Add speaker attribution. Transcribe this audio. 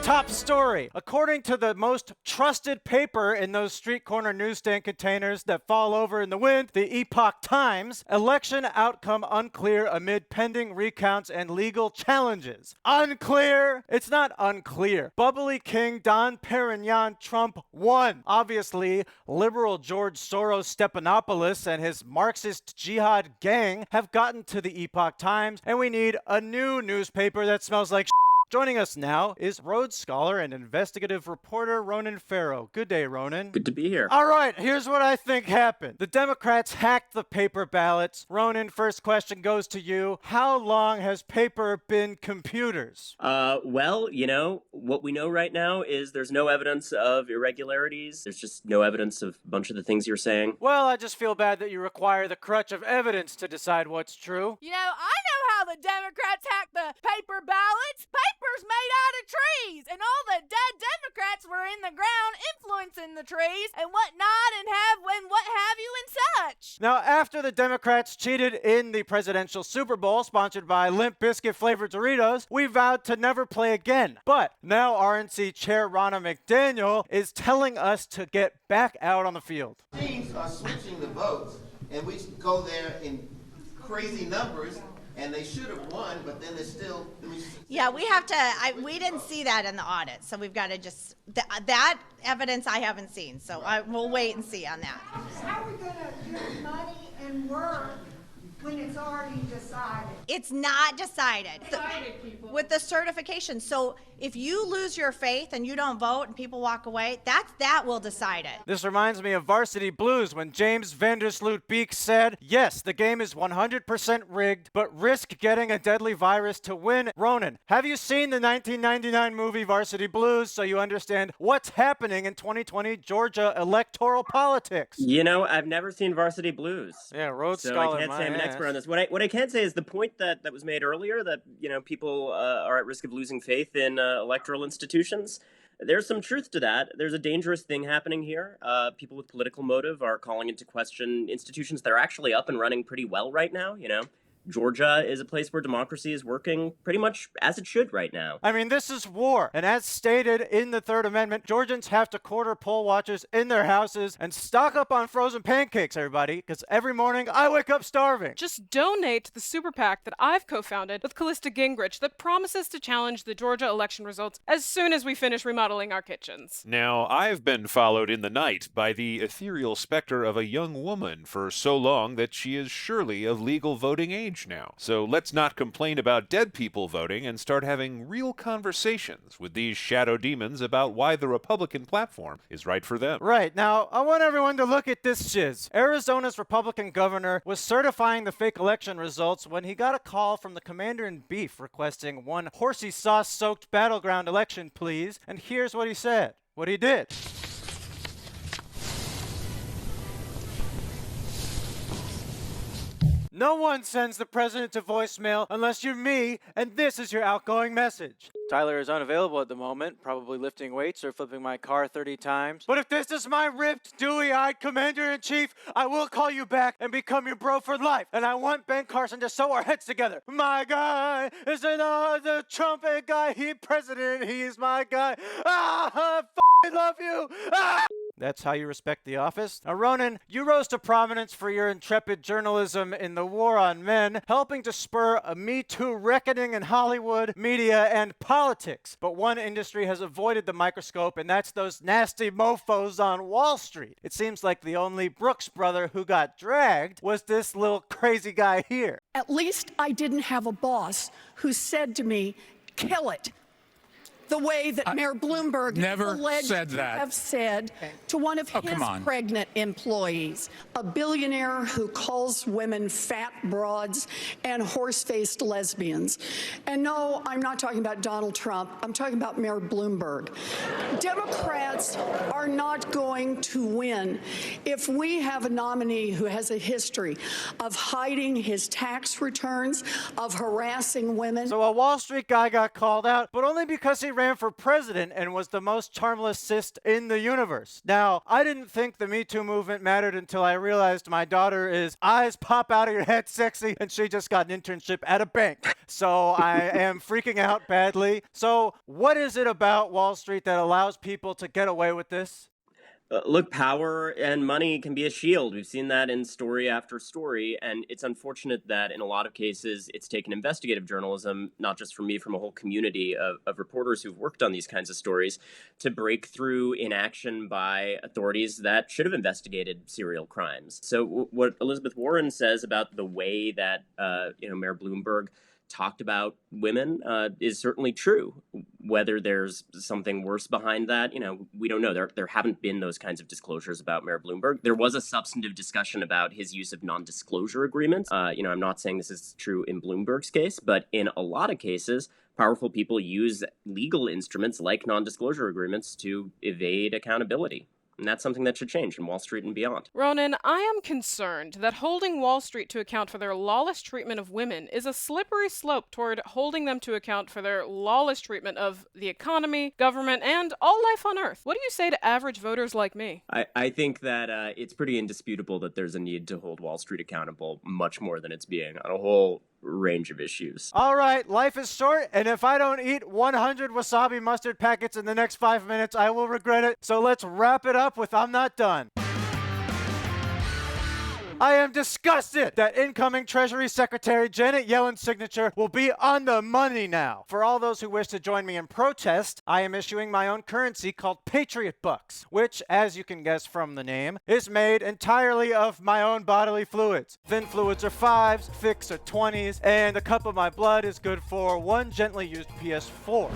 Speaker 1: Top story. According to the most trusted paper in those street corner newsstand containers that fall over in the wind, the Epoch Times, election outcome unclear amid pending recounts and legal challenges. Unclear? It's not unclear. Bubbly King Don Perignon Trump won. Obviously, liberal George Soros Stephanopoulos and his Marxist jihad gang have gotten to the Epoch Times, and we need a new newspaper that smells like Joining us now is Rhodes Scholar and investigative reporter Ronan Farrow. Good day, Ronan.
Speaker 2: Good to be here.
Speaker 1: All right, here's what I think happened. The Democrats hacked the paper ballots. Ronan, first question goes to you. How long has paper been computers?
Speaker 2: Well, what we know right now is there's no evidence of irregularities. There's just no evidence of a bunch of the things you're saying.
Speaker 1: Well, I just feel bad that you require the crutch of evidence to decide what's true.
Speaker 3: I know how the Democrats hacked the paper ballots. Paper's made out of trees, and all the dead Democrats were in the ground influencing the trees and whatnot and what have you and such.
Speaker 1: Now, after the Democrats cheated in the presidential Super Bowl sponsored by Limp Bizkit flavored Doritos, we vowed to never play again. But now RNC Chair Ronna McDaniel is telling us to get back out on the field.
Speaker 4: Teams are switching the votes, and we go there in crazy numbers. And they should have won, but then there's still...
Speaker 5: Yeah, we have to... we didn't see that in the audit, so we've got to just... that evidence I haven't seen, so we'll wait and see on that.
Speaker 6: How are we going to do money and work when it's already decided?
Speaker 5: It's not decided. With the certification. So if you lose your faith and you don't vote and people walk away, that will decide it.
Speaker 1: This reminds me of Varsity Blues when James Vandersloot Beek said, yes, the game is 100% rigged, but risk getting a deadly virus to win. Ronan, have you seen the 1999 movie Varsity Blues so you understand what's happening in 2020 Georgia electoral politics?
Speaker 2: I've never seen Varsity Blues.
Speaker 1: Yeah, Rhodes
Speaker 2: so
Speaker 1: Scholar.
Speaker 2: I can't say I'm an expert on this. What I can say is the point that was made earlier that people are at risk of losing faith in electoral institutions. There's some truth to that. There's a dangerous thing happening here. People with political motive are calling into question institutions that are actually up and running pretty well right now. Georgia is a place where democracy is working pretty much as it should right now.
Speaker 1: I mean, this is war. And as stated in the Third Amendment, Georgians have to quarter poll watchers in their houses and stock up on frozen pancakes, everybody, because every morning I wake up starving.
Speaker 7: Just donate to the super PAC that I've co-founded with Callista Gingrich that promises to challenge the Georgia election results as soon as we finish remodeling our kitchens.
Speaker 8: Now, I've been followed in the night by the ethereal specter of a young woman for so long that she is surely of legal voting age now. So let's not complain about dead people voting and start having real conversations with these shadow demons about why the Republican platform is right for them.
Speaker 1: Right. Now, I want everyone to look at this shiz. Arizona's Republican governor was certifying the fake election results when he got a call from the commander-in-chief requesting one horsey sauce-soaked battleground election, please. And here's what he said. What he did. No one sends the president to voicemail unless you're me, and this is your outgoing message. Tyler is unavailable at the moment, probably lifting weights or flipping my car 30 times. But if this is my ripped, dewy-eyed commander-in-chief, I will call you back and become your bro for life. And I want Ben Carson to sew our heads together. My guy is another trumpet guy. He president, he's my guy. I love you. That's how you respect the office? Now, Ronan, you rose to prominence for your intrepid journalism in the war on men, helping to spur a Me Too reckoning in Hollywood, media, and politics. But one industry has avoided the microscope, and that's those nasty mofos on Wall Street. It seems like the only Brooks brother who got dragged was this little crazy guy here.
Speaker 9: At least I didn't have a boss who said to me, kill it. The way that Mayor Bloomberg
Speaker 10: never
Speaker 9: is alleged
Speaker 10: said
Speaker 9: to
Speaker 10: that.
Speaker 9: have said to one of his pregnant employees, a billionaire who calls women fat broads and horse-faced lesbians. And no, I'm not talking about Donald Trump. I'm talking about Mayor Bloomberg. Democrats are not going to win if we have a nominee who has a history of hiding his tax returns, of harassing women.
Speaker 1: So a Wall Street guy got called out, but only because he ran for president and was the most charmless cyst in the universe. Now, I didn't think the Me Too movement mattered until I realized my daughter is eyes pop out of your head sexy, and she just got an internship at a bank. So I am freaking out badly. So what is it about Wall Street that allows people to get away with this?
Speaker 2: Look, power and money can be a shield. We've seen that in story after story, and it's unfortunate that in a lot of cases it's taken investigative journalism, not just from me, from a whole community of reporters who've worked on these kinds of stories, to break through inaction by authorities that should have investigated serial crimes. So what Elizabeth Warren says about the way that Mayor Bloomberg talked about women is certainly true. Whether there's something worse behind that, we don't know. There haven't been those kinds of disclosures about Mayor Bloomberg. There was a substantive discussion about his use of non-disclosure agreements. I'm not saying this is true in Bloomberg's case, but in a lot of cases, powerful people use legal instruments like non-disclosure agreements to evade accountability. And that's something that should change in Wall Street and beyond.
Speaker 7: Ronan, I am concerned that holding Wall Street to account for their lawless treatment of women is a slippery slope toward holding them to account for their lawless treatment of the economy, government, and all life on Earth. What do you say to average voters like me?
Speaker 2: I think that it's pretty indisputable that there's a need to hold Wall Street accountable much more than it's being on a whole range of issues.
Speaker 1: All right, life is short, and if I don't eat 100 wasabi mustard packets in the next 5 minutes, I will regret it. So let's wrap it up with I'm not done. I am disgusted that incoming Treasury Secretary Janet Yellen's signature will be on the money now. For all those who wish to join me in protest, I am issuing my own currency called Patriot Bucks, which, as you can guess from the name, is made entirely of my own bodily fluids. Thin fluids are 5s, thicks are 20s, and a cup of my blood is good for one gently used PS4.